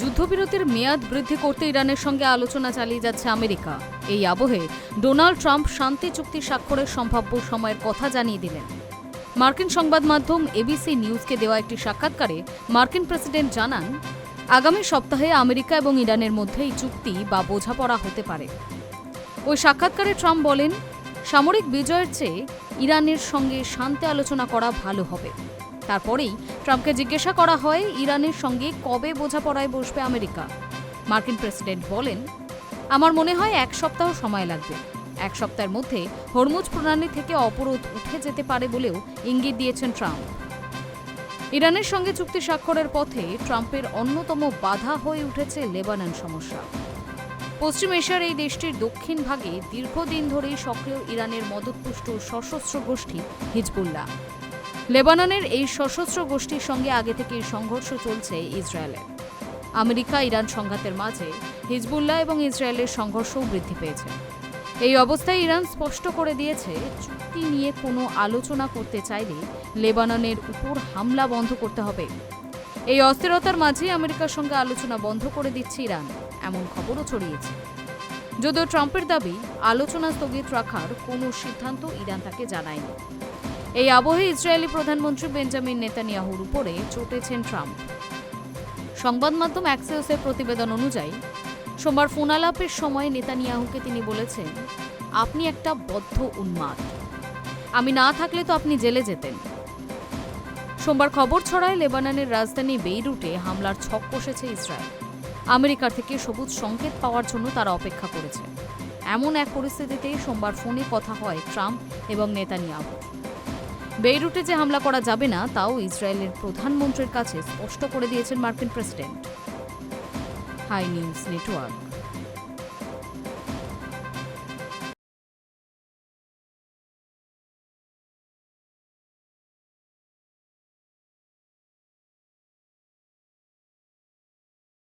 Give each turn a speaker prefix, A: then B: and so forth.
A: যুদ্ধবিরতির মেয়াদ বৃদ্ধি করতে ইরানের সঙ্গে আলোচনা চালিয়ে যাচ্ছে আমেরিকা। এই আবহে ডোনাল্ড ট্রাম্প শান্তি চুক্তি স্বাক্ষরের সম্ভাব্য সময়ের কথা জানিয়ে দিলেন। মার্কিন সংবাদ মাধ্যম এবিসি নিউজকে দেওয়া একটি সাক্ষাৎকারে মার্কিন প্রেসিডেন্ট জানান, আগামী সপ্তাহে আমেরিকা এবং ইরানের মধ্যে এই চুক্তি বা বোঝাপড়া হতে পারে। ওই সাক্ষাৎকারে ট্রাম্প বলেন, সামরিক বিজয়ের চেয়ে ইরানের সঙ্গে শান্তি আলোচনা করা ভালো হবে। তারপরেই ট্রাম্পকে জিজ্ঞাসা করা হয়, ইরানের সঙ্গে কবে বোঝাপড়ায় বসবে আমেরিকা। মার্কিন প্রেসিডেন্ট বলেন, আমার মনে হয় 1 সপ্তাহ সময় লাগবে। 1 সপ্তাহের মধ্যে হরমুজ প্রণালী থেকে অবরোধ উঠে যেতে পারে বলেও ইঙ্গিত দিয়েছেন ট্রাম্প। ইরানের সঙ্গে চুক্তি স্বাক্ষরের পথে ট্রাম্পের অন্যতম বাধা হয়ে উঠেছে লেবানন সমস্যা। পশ্চিম এশিয়ার এই দেশটির দক্ষিণ ভাগে দীর্ঘদিন ধরেই সক্রিয় ইরানের মদতপুষ্ট সশস্ত্র গোষ্ঠী হিজবুল্লাহ। লেবাননের এই সশস্ত্র গোষ্ঠীর সঙ্গে আগে থেকেই সংঘর্ষ চলছে ইসরায়েলের। আমেরিকা ইরান সংঘাতের মাঝে হিজবুল্লাহ এবং ইসরায়েলের সংঘর্ষও বৃদ্ধি পেয়েছে। এই অবস্থায় ইরান স্পষ্ট করে দিয়েছে, চুক্তি নিয়ে কোনো আলোচনা করতে চাইলে লেবাননের উপর হামলা বন্ধ করতে হবে। এই অস্থিরতার মাঝে আমেরিকার সঙ্গে আলোচনা বন্ধ করে দিচ্ছে ইরান, এমন খবরও ছড়িয়েছে। যদিও ট্রাম্পের দাবি, আলোচনা স্থগিত রাখার কোনো সিদ্ধান্ত ইরান তাকে জানায়নি। এই আবহে ইসরায়েলি প্রধানমন্ত্রী বেঞ্জামিন নেতানিয়াহুর উপরে চটেছেন ট্রাম্প। সংবাদ মাধ্যম অ্যাক্সিওসের প্রতিবেদন অনুযায়ী সোমবার ফোন আলাপের সময় নেতানিয়াহুকে তিনি বলেছেন, আপনি একটা বদ্ধ উন্মাদ, আমি না থাকলে তো আপনি জেলে যেতেন। সোমবার খবর ছড়ায়, লেবাননের রাজধানী বেইরুটে হামলার ছক কষেছে ইসরায়েল। আমেরিকার থেকে সবুজ সংকেত পাওয়ার জন্য তারা অপেক্ষা করেছে। এমন এক পরিস্থিতিতে সোমবার ফোনে কথা হয় ট্রাম্প এবং নেতানিয়াহু। বেইরুটে যে হামলা করা যাবে না, তাও ইসরায়েলের প্রধানমন্ত্রীর কাছে স্পষ্ট করে দিয়েছেন মার্কিন প্রেসিডেন্ট। High news network.